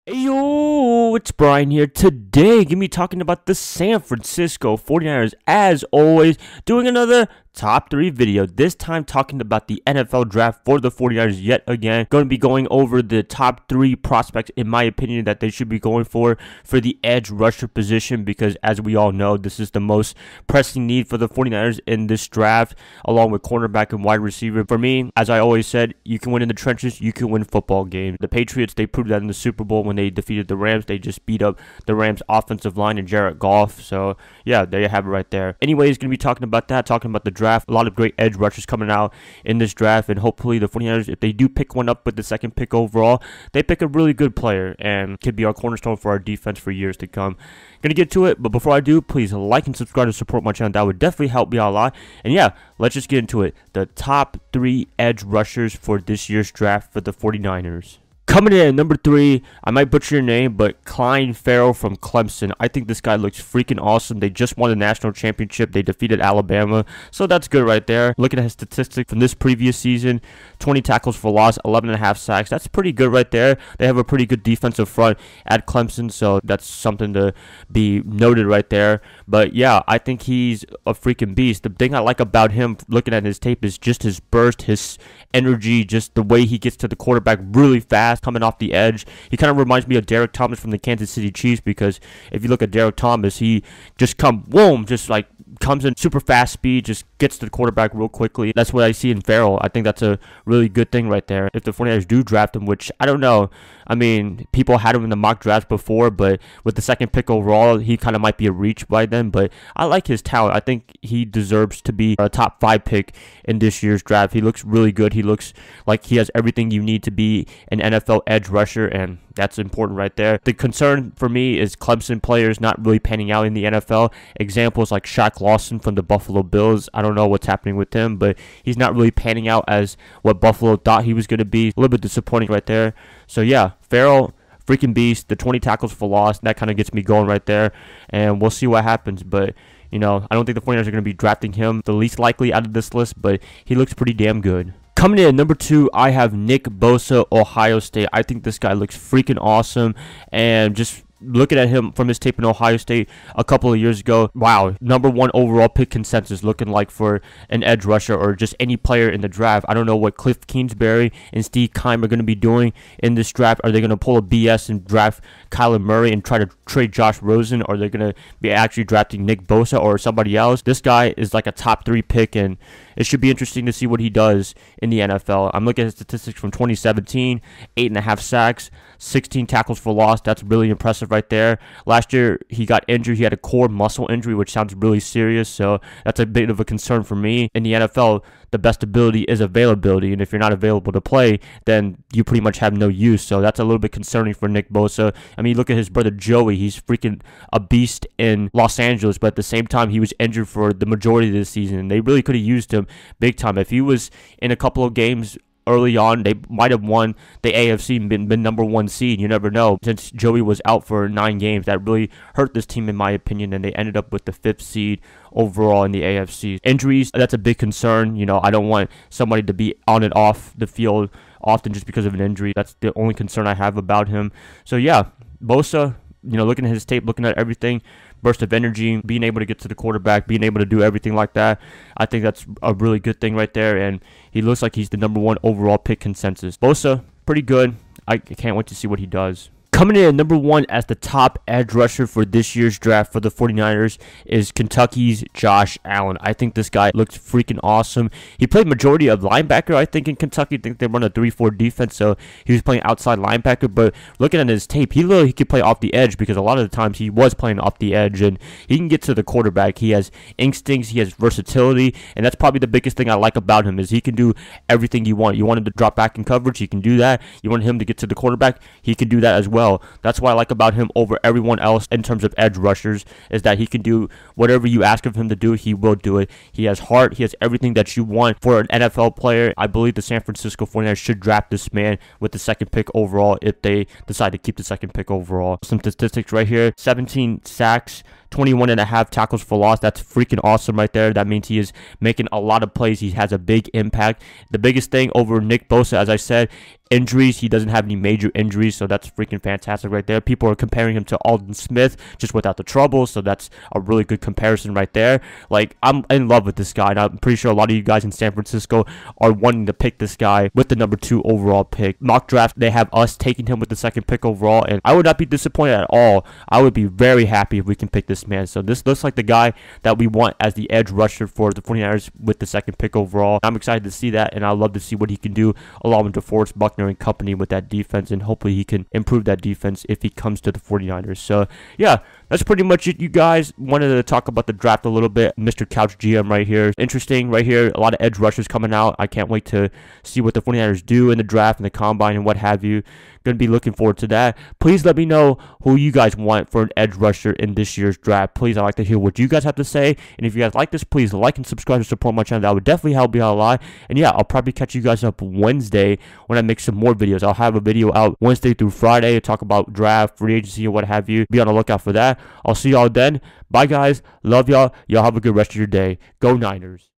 Hey yo, it's Brian here. Today, gonna be talking about the San Francisco 49ers, as always, doing another top 3 video. This time talking about the NFL draft for the 49ers yet again. Going to be going over the top 3 prospects, in my opinion, that they should be going for the edge rusher position, because as we all know, this is the most pressing need for the 49ers in this draft, along with cornerback and wide receiver. For me, as I always said, you can win in the trenches, you can win football games. The Patriots, they proved that in the Super Bowl when they defeated the Rams. They just beat up the Rams offensive line and Jared Goff. So yeah, there you have it right there. Anyways, gonna be talking about that, talking about the draft. A lot of great edge rushers coming out in this draft, and hopefully the 49ers, if they do pick one up with the second pick overall, they pick a really good player and could be our cornerstone for our defense for years to come. Gonna get to it, but before I do, please like and subscribe to support my channel. That would definitely help me out a lot. And yeah, let's just get into it. The top 3 edge rushers for this year's draft for the 49ers. Coming in at number 3, I might butcher your name, but Clelin Ferrell from Clemson. I think this guy looks freaking awesome. They just won the national championship. They defeated Alabama, so that's good right there. Looking at his statistics from this previous season, 20 tackles for loss, 11.5 sacks. That's pretty good right there. They have a pretty good defensive front at Clemson, so that's something to be noted right there. But yeah, I think he's a freaking beast. The thing I like about him, looking at his tape, is just his burst, his energy, just the way he gets to the quarterback really fast, coming off the edge. He kind of reminds me of Derek Thomas from the Kansas City Chiefs, because if you look at Derek Thomas, he just just like comes in super fast speed, just gets to the quarterback real quickly. That's what I see in Ferrell. I think that's a really good thing right there. If the 49ers do draft him, which I don't know. I mean, people had him in the mock drafts before, but with the second pick overall, he kind of might be a reach by then. But I like his talent. I think he deserves to be a top 5 pick in this year's draft. He looks really good. He looks like he has everything you need to be an NFL edge rusher, and that's important right there. The concern for me is Clemson players not really panning out in the NFL. Examples like Shaq Lawson from the Buffalo Bills. I don't know what's happening with him, but he's not really panning out as what Buffalo thought he was going to be. A little bit disappointing right there. So yeah, Ferrell, freaking beast. The 20 tackles for loss, that kind of gets me going right there. And we'll see what happens. But, you know, I don't think the 49ers are going to be drafting him the least likely out of this list, but he looks pretty damn good. Coming in at number 2, I have Nick Bosa, Ohio State. I think this guy looks freaking awesome, and just looking at him from his tape in Ohio State a couple of years ago, wow, number 1 overall pick consensus looking like for an edge rusher or just any player in the draft. I don't know what Cliff Kingsbury and Steve Keim are going to be doing in this draft. Are they going to pull a BS and draft Kyler Murray and try to trade Josh Rosen, or are they going to be actually drafting Nick Bosa or somebody else? This guy is like a top 3 pick, and it should be interesting to see what he does in the NFL. I'm looking at his statistics from 2017, 8.5 sacks, 16 tackles for loss. That's really impressive right there. Last year, he got injured. He had a core muscle injury, which sounds really serious, so that's a bit of a concern for me. In the NFL, the best ability is availability, and if you're not available to play, then you pretty much have no use, so that's a little bit concerning for Nick Bosa. I mean, look at his brother Joey. He's freaking a beast in Los Angeles, but at the same time, he was injured for the majority of the season, and they really could have used him big time. If he was in a couple of games early on, they might have won the AFC and been number 1 seed. You never know. Since Joey was out for 9 games, that really hurt this team, in my opinion, and they ended up with the 5th seed overall in the AFC. Injuries, that's a big concern. You know, I don't want somebody to be on and off the field often just because of an injury. That's the only concern I have about him. So yeah, Bosa, you know, looking at his tape, looking at everything, burst of energy, being able to get to the quarterback, being able to do everything like that, I think that's a really good thing right there, and he looks like he's the number 1 overall pick consensus. Bosa, pretty good. I can't wait to see what he does. Coming in at number 1 as the top edge rusher for this year's draft for the 49ers is Kentucky's Josh Allen. I think this guy looks freaking awesome. He played majority of linebacker, I think, in Kentucky. I think they run a 3-4 defense, so he was playing outside linebacker. But looking at his tape, he could play off the edge, because a lot of the times he was playing off the edge, and he can get to the quarterback. He has instincts, he has versatility, and that's probably the biggest thing I like about him, is he can do everything you want. You want him to drop back in coverage, he can do that. You want him to get to the quarterback, he can do that as well. That's what I like about him over everyone else in terms of edge rushers, is that he can do whatever you ask of him to do, he will do it. He has heart, he has everything that you want for an NFL player. I believe the San Francisco 49ers should draft this man with the 2nd pick overall if they decide to keep the 2nd pick overall. Some statistics right here: 17 sacks, 21.5 tackles for loss. That's freaking awesome right there. That means he is making a lot of plays. He has a big impact. The biggest thing over Nick Bosa, as I said, injuries. He doesn't have any major injuries, so that's freaking fantastic right there. People are comparing him to Aldon Smith just without the trouble, so that's a really good comparison right there. Like, I'm in love with this guy, and I'm pretty sure a lot of you guys in San Francisco are wanting to pick this guy with the number 2 overall pick. Mock draft, they have us taking him with the 2nd pick overall, and I would not be disappointed at all. I would be very happy if we can pick this man. So this looks like the guy that we want as the edge rusher for the 49ers with the 2nd pick overall. I'm excited to see that, and I love to see what he can do along with DeForest Buckner and company with that defense, and hopefully he can improve that defense if he comes to the 49ers. So yeah, that's pretty much it, you guys. Wanted to talk about the draft a little bit. Mr. Couch GM right here. Interesting right here. A lot of edge rushers coming out. I can't wait to see what the 49ers do in the draft and the combine and what have you. Going to be looking forward to that. Please let me know who you guys want for an edge rusher in this year's draft. Please, I'd like to hear what you guys have to say. And if you guys like this, please like and subscribe to support my channel. That would definitely help me out a lot. And yeah, I'll probably catch you guys up Wednesday when I make some more videos. I'll have a video out Wednesday through Friday to talk about draft, free agency, or what have you. Be on the lookout for that. I'll see y'all then. Bye, guys. Love y'all. Y'all have a good rest of your day. Go Niners.